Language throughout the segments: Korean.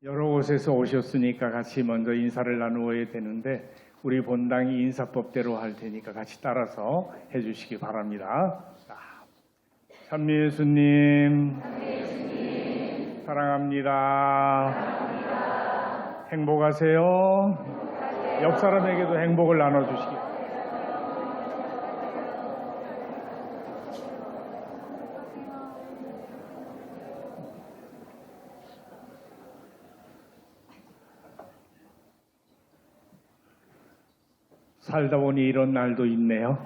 여러 곳에서 오셨으니까 같이 먼저 인사를 나누어야 되는데 우리 본당이 인사법대로 할 테니까 같이 따라서 해주시기 바랍니다. 찬미 예수님, 사랑합니다. 행복하세요. 옆 사람에게도 행복을 나눠주시기 바랍니다. 살다 보니 이런 날도 있네요.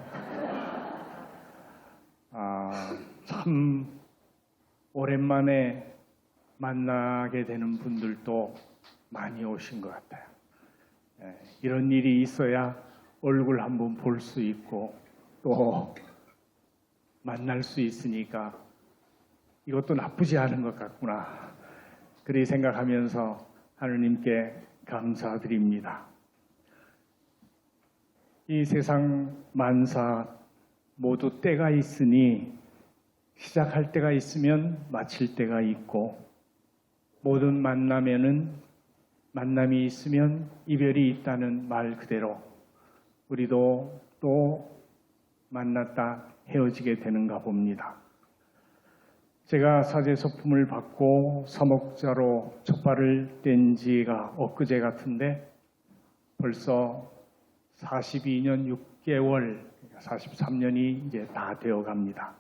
참 오랜만에 만나게 되는 분들도 많이 오신 것 같아요. 이런 일이 있어야 얼굴 한번 볼 수 있고 또 만날 수 있으니까 이것도 나쁘지 않은 것 같구나. 그리 생각하면서 하느님께 감사드립니다. 이 세상 만사 모두 때가 있으니 시작할 때가 있으면 마칠 때가 있고 모든 만남이 있으면 이별이 있다는 말 그대로 우리도 또 만났다 헤어지게 되는가 봅니다. 제가 사제서품을 받고 사목자로 첫 발을 뗀 지가 엊그제 같은데 벌써 42년 6개월, 43년이 이제 다 되어 갑니다.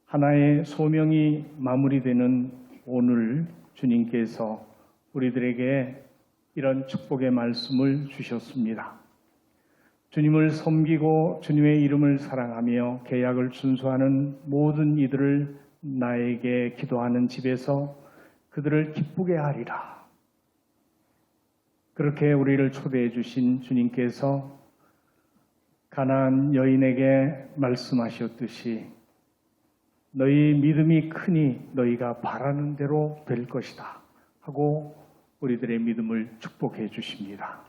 하나의 소명이 마무리되는 오늘 주님께서 우리들에게 이런 축복의 말씀을 주셨습니다. 주님을 섬기고 주님의 이름을 사랑하며 계약을 준수하는 모든 이들을 나에게 기도하는 집에서 그들을 기쁘게 하리라. 그렇게 우리를 초대해 주신 주님께서 가나안 여인에게 말씀하셨듯이 너희 믿음이 크니 너희가 바라는 대로 될 것이다 하고 우리들의 믿음을 축복해 주십니다.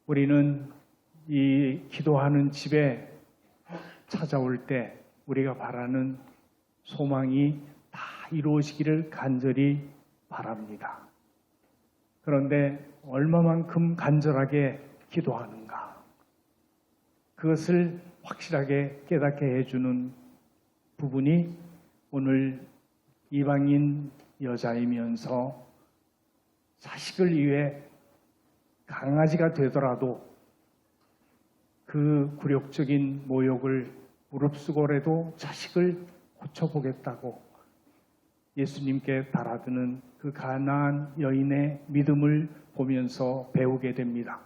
우리는 이 기도하는 집에 찾아올 때 우리가 바라는 소망이 다 이루어지기를 간절히 바랍니다. 그런데 얼마만큼 간절하게 기도하는가? 그것을 확실하게 깨닫게 해주는 부분이 오늘 이방인 여자이면서 자식을 위해 강아지가 되더라도 그 굴욕적인 모욕을 무릅쓰고라도 자식을 고쳐보겠다고 예수님께 달아드는 그 가나안 여인의 믿음을 보면서 배우게 됩니다.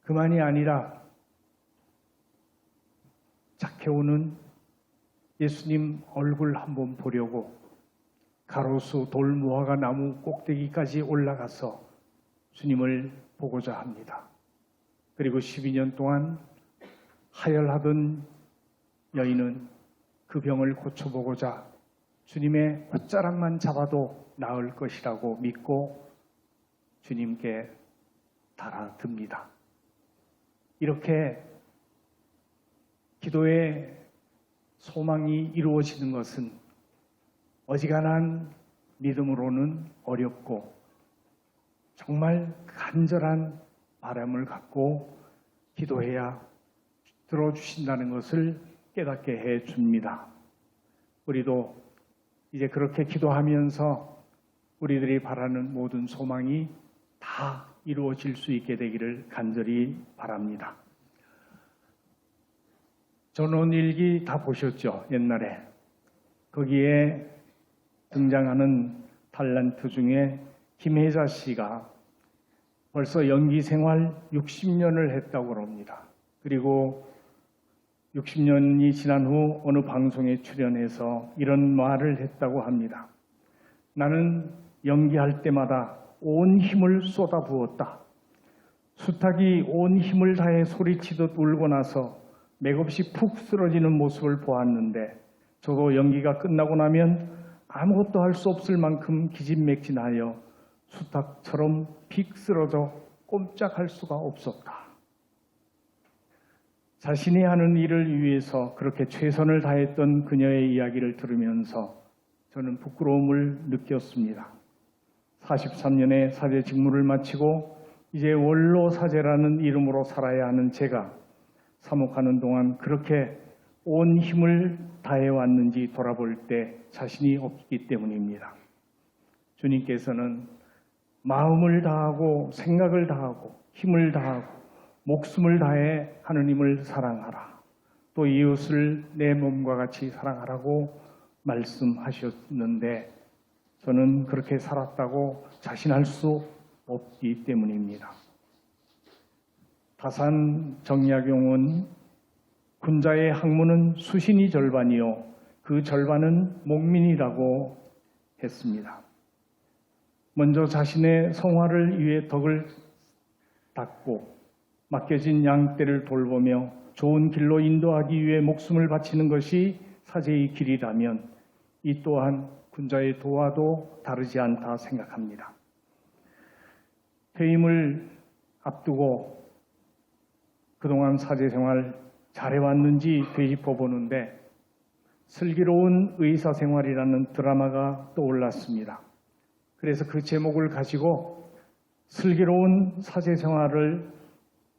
그만이 아니라 zakhe오는 예수님 얼굴 한번 보려고 가로수 돌무화과 나무 꼭대기까지 올라가서 주님을 보고자 합니다. 그리고 12년 동안 하혈하던 여인은 그 병을 고쳐보고자 주님의 콧자락만 잡아도 나을 것이라고 믿고 주님께 달아듭니다. 이렇게 기도의 소망이 이루어지는 것은 어지간한 믿음으로는 어렵고 정말 간절한 바람을 갖고 기도해야 들어주신다는 것을 깨닫게 해 줍니다. 우리도 이제 그렇게 기도하면서 우리들이 바라는 모든 소망이 다 이루어질 수 있게 되기를 간절히 바랍니다. 전원일기 다 보셨죠? 옛날에. 거기에 등장하는 탤런트 중에 김혜자 씨가 벌써 연기 생활 60년을 했다고 합니다. 그리고 60년이 지난 후 어느 방송에 출연해서 이런 말을 했다고 합니다. 나는 연기할 때마다 온 힘을 쏟아부었다. 수탉이 온 힘을 다해 소리치듯 울고 나서 맥없이 푹 쓰러지는 모습을 보았는데 저도 연기가 끝나고 나면 아무것도 할 수 없을 만큼 기진맥진하여 수탉처럼 픽 쓰러져 꼼짝할 수가 없었다. 자신이 하는 일을 위해서 그렇게 최선을 다했던 그녀의 이야기를 들으면서 저는 부끄러움을 느꼈습니다. 43년의 사제 직무를 마치고 이제 원로 사제라는 이름으로 살아야 하는 제가 사목하는 동안 그렇게 온 힘을 다해왔는지 돌아볼 때 자신이 없기 때문입니다. 주님께서는 마음을 다하고 생각을 다하고 힘을 다하고 목숨을 다해 하느님을 사랑하라. 또 이웃을 내 몸과 같이 사랑하라고 말씀하셨는데 저는 그렇게 살았다고 자신할 수 없기 때문입니다. 다산 정약용은 군자의 학문은 수신이 절반이요 그 절반은 목민이라고 했습니다. 먼저 자신의 성화를 위해 덕을 닦고 맡겨진 양떼를 돌보며 좋은 길로 인도하기 위해 목숨을 바치는 것이 사제의 길이라면 이 또한 군자의 도와도 다르지 않다 생각합니다. 퇴임을 앞두고 그동안 사제 생활 잘해왔는지 되짚어 보는데 슬기로운 의사생활이라는 드라마가 떠올랐습니다. 그래서 그 제목을 가지고 슬기로운 사제 생활을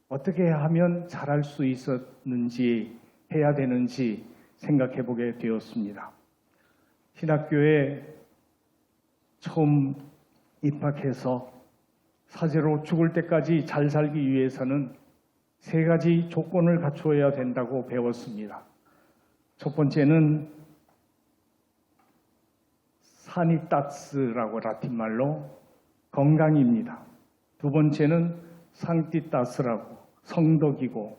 어떻게 하면 잘할 수 있었는지 해야 되는지 생각해 보게 되었습니다. 신학교에 처음 입학해서 사제로 죽을 때까지 잘 살기 위해서는 3가지 조건을 갖추어야 된다고 배웠습니다. 첫 번째는 사니타스라고 라틴말로 건강입니다. 두 번째는 상티타스라고 성덕이고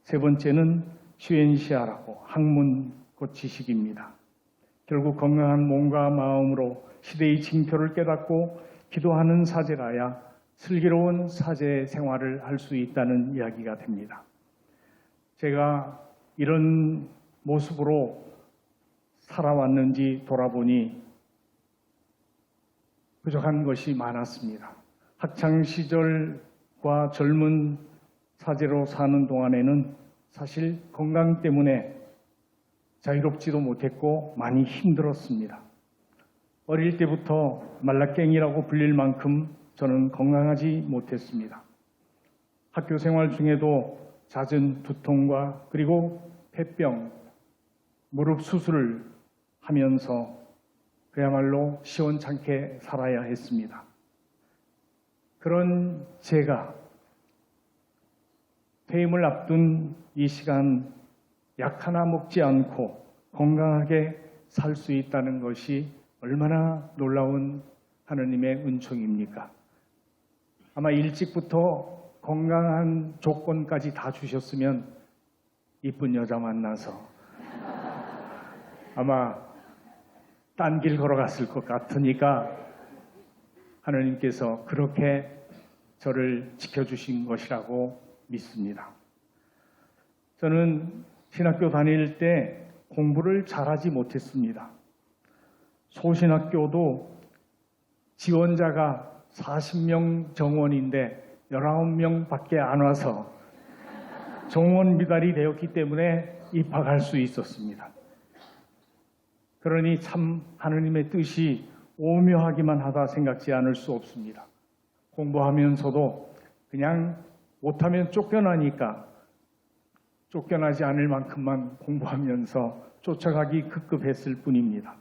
세 번째는 슈엔시아라고 학문 곧 지식입니다. 결국 건강한 몸과 마음으로 시대의 징표를 깨닫고 기도하는 사제라야 슬기로운 사제 생활을 할 수 있다는 이야기가 됩니다. 제가 이런 모습으로 살아왔는지 돌아보니 부족한 것이 많았습니다. 학창시절과 젊은 사제로 사는 동안에는 사실 건강 때문에 자유롭지도 못했고 많이 힘들었습니다. 어릴 때부터 말라깽이라고 불릴 만큼 저는 건강하지 못했습니다. 학교 생활 중에도 잦은 두통과 그리고 폐병, 무릎 수술을 하면서 그야말로 시원찮게 살아야 했습니다. 그런 제가 퇴임을 앞둔 이 시간 약 하나 먹지 않고 건강하게 살 수 있다는 것이 얼마나 놀라운 하느님의 은총입니까? 아마 일찍부터 건강한 조건까지 다 주셨으면 이쁜 여자 만나서 아마 딴 길 걸어갔을 것 같으니까 하느님께서 그렇게 저를 지켜주신 것이라고 믿습니다. 저는 신학교 다닐 때 공부를 잘하지 못했습니다. 소신학교도 지원자가 40명 정원인데 19명밖에 안 와서 정원 미달이 되었기 때문에 입학할 수 있었습니다. 그러니 참 하느님의 뜻이 오묘하기만 하다 생각지 않을 수 없습니다. 공부하면서도 그냥 못하면 쫓겨나니까 쫓겨나지 않을 만큼만 공부하면서 쫓아가기 급급했을 뿐입니다.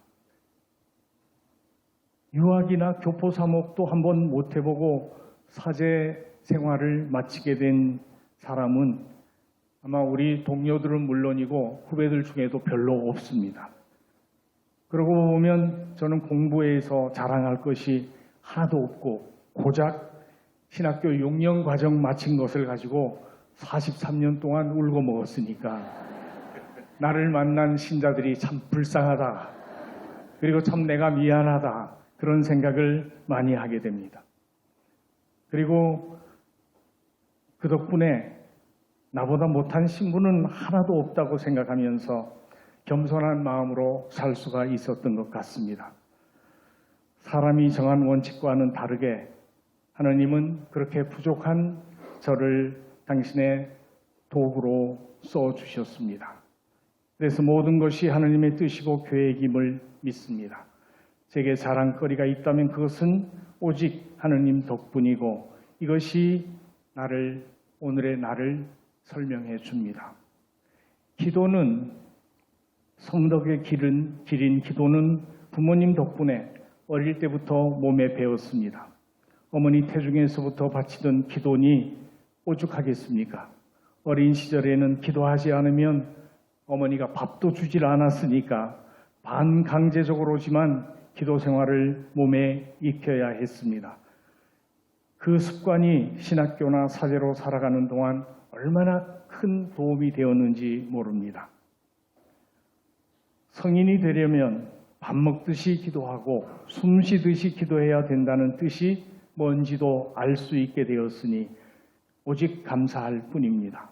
유학이나 교포 사목도 한번 못 해보고 사제 생활을 마치게 된 사람은 아마 우리 동료들은 물론이고 후배들 중에도 별로 없습니다. 그러고 보면 저는 공부에서 자랑할 것이 하나도 없고 고작 신학교 6년 과정 마친 것을 가지고 43년 동안 울고 먹었으니까 나를 만난 신자들이 참 불쌍하다. 그리고 참 내가 미안하다. 그런 생각을 많이 하게 됩니다. 그리고 그 덕분에 나보다 못한 신부는 하나도 없다고 생각하면서 겸손한 마음으로 살 수가 있었던 것 같습니다. 사람이 정한 원칙과는 다르게 하나님은 그렇게 부족한 저를 당신의 도구로 써주셨습니다. 그래서 모든 것이 하나님의 뜻이고 계획임을 믿습니다. 제게 자랑거리가 있다면 그것은 오직 하느님 덕분이고 이것이 오늘의 나를 설명해 줍니다. 기도는 성덕의 길인 기도는 부모님 덕분에 어릴 때부터 몸에 배웠습니다. 어머니 태중에서부터 바치던 기도니 오죽하겠습니까? 어린 시절에는 기도하지 않으면 어머니가 밥도 주질 않았으니까 반강제적으로지만 기도 생활을 몸에 익혀야 했습니다. 그 습관이 신학교나 사제로 살아가는 동안 얼마나 큰 도움이 되었는지 모릅니다. 성인이 되려면 밥 먹듯이 기도하고 숨 쉬듯이 기도해야 된다는 뜻이 뭔지도 알 수 있게 되었으니 오직 감사할 뿐입니다.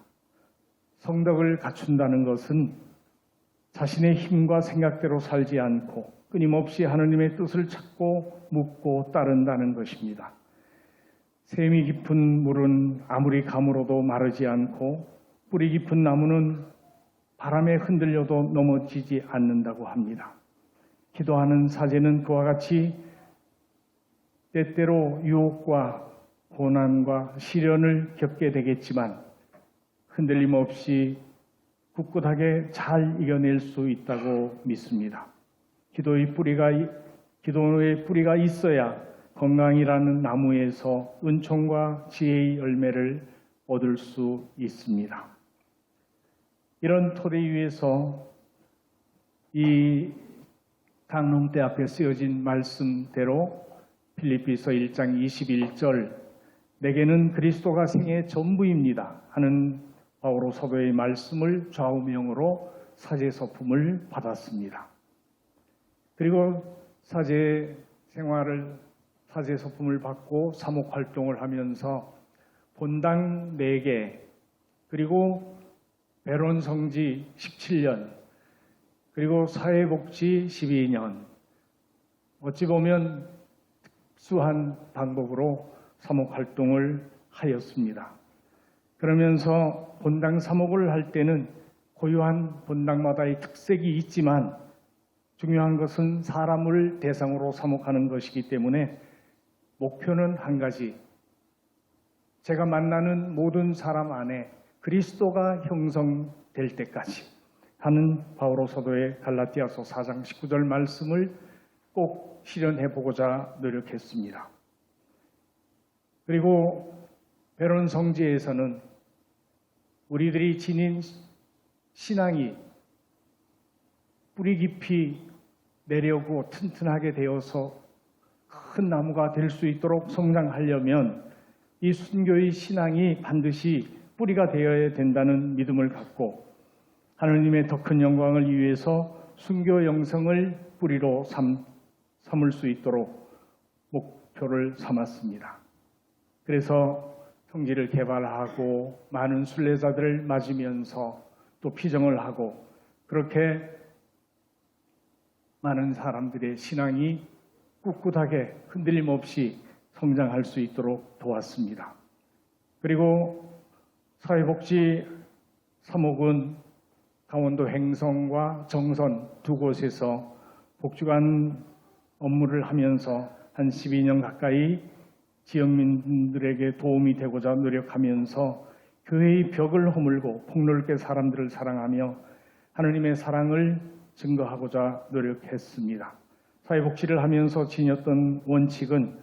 성덕을 갖춘다는 것은 자신의 힘과 생각대로 살지 않고 끊임없이 하느님의 뜻을 찾고 묻고 따른다는 것입니다. 샘이 깊은 물은 아무리 가물어도 마르지 않고 뿌리 깊은 나무는 바람에 흔들려도 넘어지지 않는다고 합니다. 기도하는 사제는 그와 같이 때때로 유혹과 고난과 시련을 겪게 되겠지만 흔들림 없이 굳굳하게 잘 이겨낼 수 있다고 믿습니다. 기도의 뿌리가 있어야 건강이라는 나무에서 은총과 지혜의 열매를 얻을 수 있습니다. 이런 토대 위에서 이 강롱대 앞에 쓰여진 말씀대로 필립비서 1장 21절 내게는 그리스도가 생애의 전부입니다 하는 바오로 사도의 말씀을 좌우명으로 사제 서품을 받았습니다. 그리고 사제 서품을 받고 사목 활동을 하면서 본당 4개 그리고 베론 성지 17년 그리고 사회복지 12년 어찌 보면 특수한 방법으로 사목 활동을 하였습니다. 그러면서 본당 사목을 할 때는 고유한 본당마다의 특색이 있지만 중요한 것은 사람을 대상으로 사목하는 것이기 때문에 목표는 한 가지, 제가 만나는 모든 사람 안에 그리스도가 형성될 때까지 하는 바오로 사도의 갈라디아서 4장 19절 말씀을 꼭 실현해 보고자 노력했습니다. 그리고 베론 성지에서는 우리들이 지닌 신앙이 뿌리 깊이 내려오고 튼튼하게 되어서 큰 나무가 될 수 있도록 성장하려면 이 순교의 신앙이 반드시 뿌리가 되어야 된다는 믿음을 갖고 하느님의 더 큰 영광을 위해서 순교 영성을 뿌리로 삼을 수 있도록 목표를 삼았습니다. 그래서 성지를 개발하고 많은 순례자들을 맞으면서 또 피정을 하고 그렇게 많은 사람들의 신앙이 꿋꿋하게 흔들림 없이 성장할 수 있도록 도왔습니다. 그리고 사회복지 사목은 강원도 횡성과 정선 두 곳에서 복지관 업무를 하면서 한 12년 가까이 지역민들에게 도움이 되고자 노력하면서 교회의 벽을 허물고 폭넓게 사람들을 사랑하며 하느님의 사랑을 증거하고자 노력했습니다. 사회복지를 하면서 지녔던 원칙은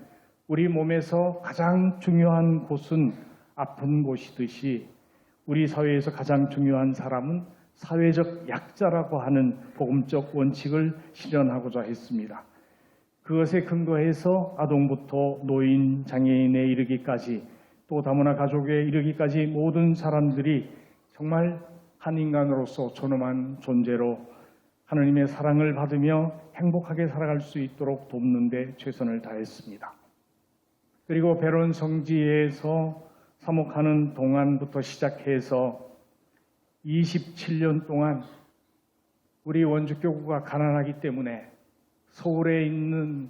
우리 몸에서 가장 중요한 곳은 아픈 곳이듯이 우리 사회에서 가장 중요한 사람은 사회적 약자라고 하는 복음적 원칙을 실현하고자 했습니다. 그것에 근거해서 아동부터 노인, 장애인에 이르기까지 또 다문화 가족에 이르기까지 모든 사람들이 정말 한 인간으로서 존엄한 존재로 하느님의 사랑을 받으며 행복하게 살아갈 수 있도록 돕는 데 최선을 다했습니다. 그리고 베론 성지에서 사목하는 동안부터 시작해서 27년 동안 우리 원주교구가 가난하기 때문에 서울에 있는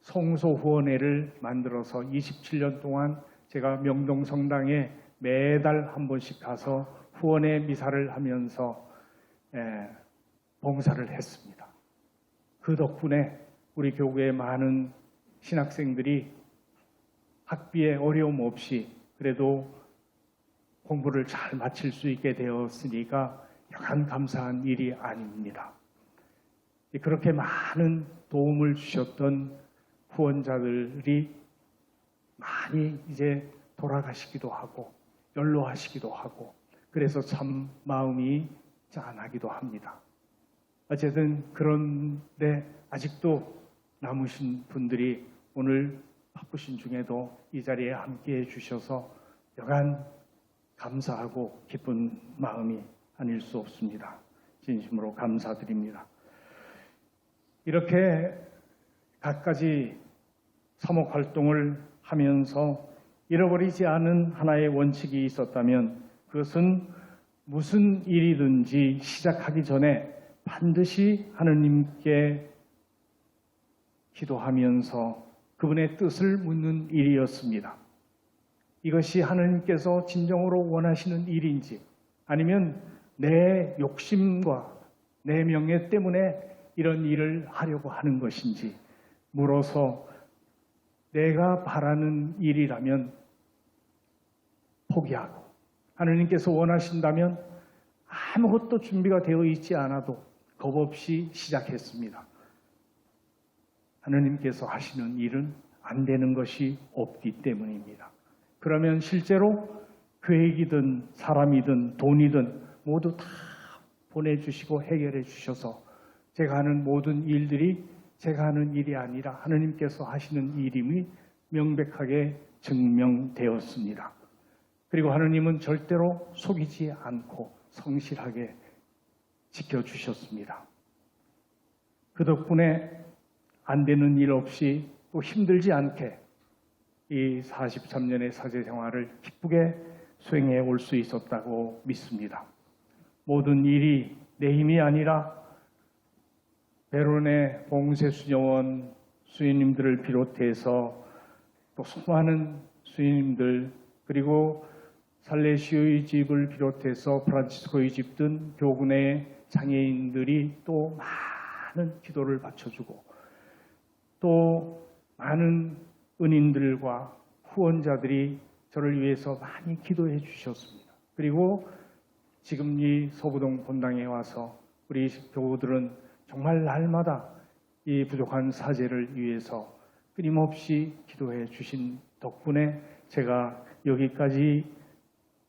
성소후원회를 만들어서 27년 동안 제가 명동성당에 매달 한 번씩 가서 후원회 미사를 하면서 봉사를 했습니다. 그 덕분에 우리 교구의 많은 신학생들이 학비에 어려움 없이 그래도 공부를 잘 마칠 수 있게 되었으니까 여간 감사한 일이 아닙니다. 그렇게 많은 도움을 주셨던 후원자들이 많이 이제 돌아가시기도 하고 연로하시기도 하고 그래서 참 마음이 짠하기도 합니다. 어쨌든 그런데 아직도 남으신 분들이 오늘 바쁘신 중에도 이 자리에 함께해 주셔서 여간 감사하고 기쁜 마음이 아닐 수 없습니다. 진심으로 감사드립니다. 이렇게 갖가지 사목 활동을 하면서 잃어버리지 않은 하나의 원칙이 있었다면 그것은 무슨 일이든지 시작하기 전에 반드시 하느님께 기도하면서 그분의 뜻을 묻는 일이었습니다. 이것이 하느님께서 진정으로 원하시는 일인지 아니면 내 욕심과 내 명예 때문에 이런 일을 하려고 하는 것인지 물어서 내가 바라는 일이라면 포기하고 하느님께서 원하신다면 아무것도 준비가 되어 있지 않아도 겁없이 시작했습니다. 하느님께서 하시는 일은 안 되는 것이 없기 때문입니다. 그러면 실제로 계획이든 사람이든 돈이든 모두 다 보내주시고 해결해 주셔서 제가 하는 모든 일들이 제가 하는 일이 아니라 하느님께서 하시는 일임이 명백하게 증명되었습니다. 그리고 하느님은 절대로 속이지 않고 성실하게 지켜주셨습니다. 그 덕분에 안 되는 일 없이 또 힘들지 않게 이 43년의 사제 생활을 기쁘게 수행해 올 수 있었다고 믿습니다. 모든 일이 내 힘이 아니라 베론의 봉쇄수녀원 수녀님들을 비롯해서 또 수많은 수녀님들 그리고 살레시오의 집을 비롯해서 프란치스코의 집 등 교군의 장애인들이 또 많은 기도를 바쳐주고 또 많은 은인들과 후원자들이 저를 위해서 많이 기도해 주셨습니다. 그리고 지금 이 서부동 본당에 와서 우리 교우들은 정말 날마다 이 부족한 사제를 위해서 끊임없이 기도해 주신 덕분에 제가 여기까지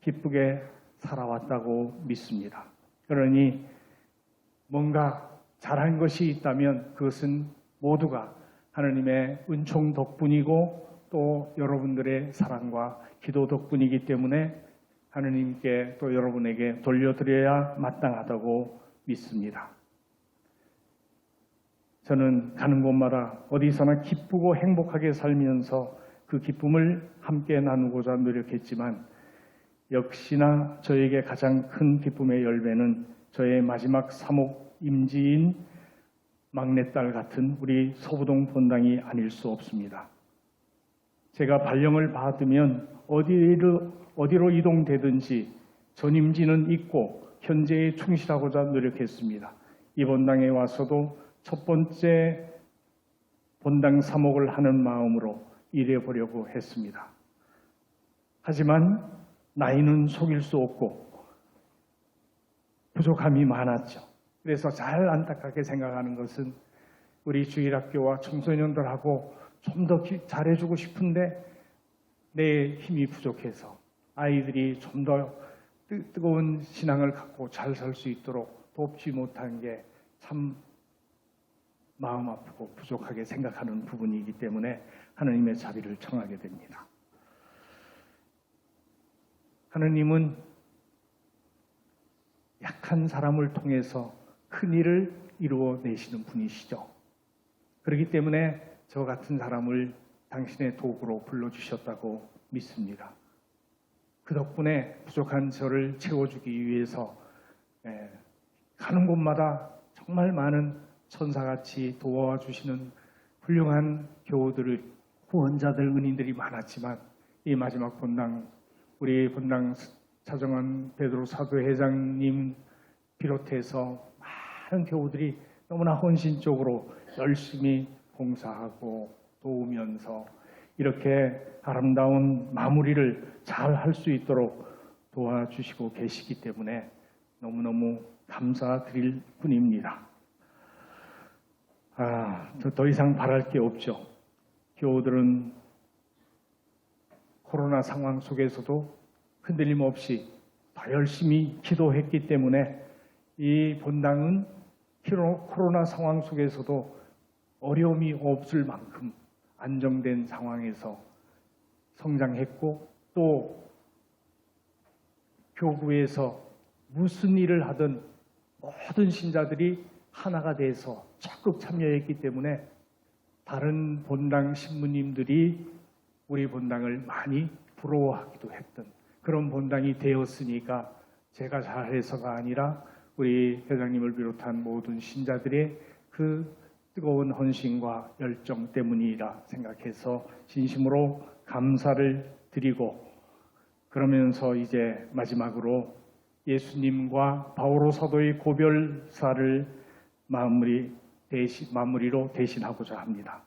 기쁘게 살아왔다고 믿습니다. 그러니 뭔가 잘한 것이 있다면 그것은 모두가 하나님의 은총 덕분이고 또 여러분들의 사랑과 기도 덕분이기 때문에 하느님께 또 여러분에게 돌려드려야 마땅하다고 믿습니다. 저는 가는 곳마다 어디서나 기쁘고 행복하게 살면서 그 기쁨을 함께 나누고자 노력했지만 역시나 저에게 가장 큰 기쁨의 열매는 저의 마지막 사목 임지인 막내딸 같은 우리 서부동 본당이 아닐 수 없습니다. 제가 발령을 받으면 어디로 이동되든지 전임지는 있고 현재에 충실하고자 노력했습니다. 이 본당에 와서도 첫 번째 본당 사목을 하는 마음으로 일해보려고 했습니다. 하지만 나이는 속일 수 없고 부족함이 많았죠. 그래서 잘 안타깝게 생각하는 것은 우리 주일학교와 청소년들하고 좀 더 잘해주고 싶은데 내 힘이 부족해서 아이들이 좀 더 뜨거운 신앙을 갖고 잘 살 수 있도록 돕지 못한 게 참 마음 아프고 부족하게 생각하는 부분이기 때문에 하느님의 자비를 청하게 됩니다. 하느님은 약한 사람을 통해서 큰 일을 이루어내시는 분이시죠. 그렇기 때문에 저 같은 사람을 당신의 도구로 불러주셨다고 믿습니다. 그 덕분에 부족한 저를 채워주기 위해서 가는 곳마다 정말 많은 천사같이 도와주시는 훌륭한 교우들, 후원자들, 은인들이 많았지만 이 마지막 본당, 우리 본당 차정원 베드로 사도회장님 비롯해서 많은 교우들이 너무나 헌신적으로 열심히 봉사하고 도우면서 이렇게 아름다운 마무리를 잘 할 수 있도록 도와주시고 계시기 때문에 너무너무 감사드릴 뿐입니다. 더 이상 바랄 게 없죠. 교우들은 코로나 상황 속에서도 흔들림 없이 더 열심히 기도했기 때문에 이 본당은 코로나 상황 속에서도 어려움이 없을 만큼 안정된 상황에서 성장했고, 또 교구에서 무슨 일을 하든 모든 신자들이 하나가 돼서 적극 참여했기 때문에 다른 본당 신부님들이 우리 본당을 많이 부러워하기도 했던 그런 본당이 되었으니까 제가 잘해서가 아니라 우리 회장님을 비롯한 모든 신자들의 그 뜨거운 헌신과 열정 때문이라 생각해서 진심으로 감사를 드리고, 그러면서 이제 마지막으로 예수님과 바오로 사도의 고별사를 마무리로 대신하고자 합니다.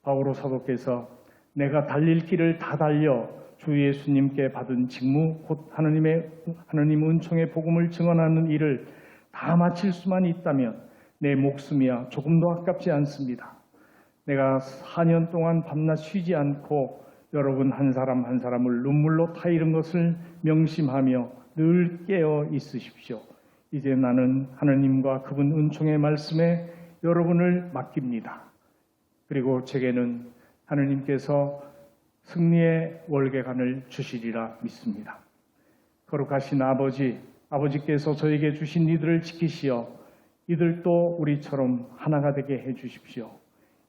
바오로 사도께서 내가 달릴 길을 다 달려 주 예수님께 받은 직무, 곧 하나님 은총의 복음을 증언하는 일을 다 마칠 수만 있다면 내 목숨이야 조금도 아깝지 않습니다. 내가 4년 동안 밤낮 쉬지 않고 여러분 한 사람 한 사람을 눈물로 타이른 것을 명심하며 늘 깨어 있으십시오. 이제 나는 하나님과 그분 은총의 말씀에 여러분을 맡깁니다. 그리고 제게는 하나님께서 승리의 월계관을 주시리라 믿습니다. 거룩하신 아버지께서 저에게 주신 이들을 지키시어 이들도 우리처럼 하나가 되게 해주십시오.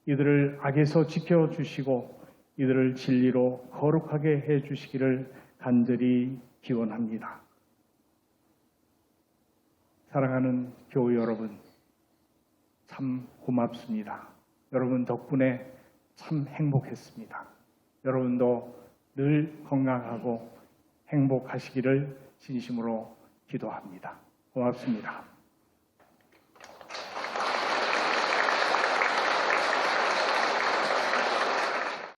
이들을 악에서 지켜주시고 이들을 진리로 거룩하게 해주시기를 간절히 기원합니다. 사랑하는 교우 여러분, 참 고맙습니다. 여러분 덕분에 참 행복했습니다. 여러분도 늘 건강하고 행복하시기를 진심으로 기도합니다. 고맙습니다.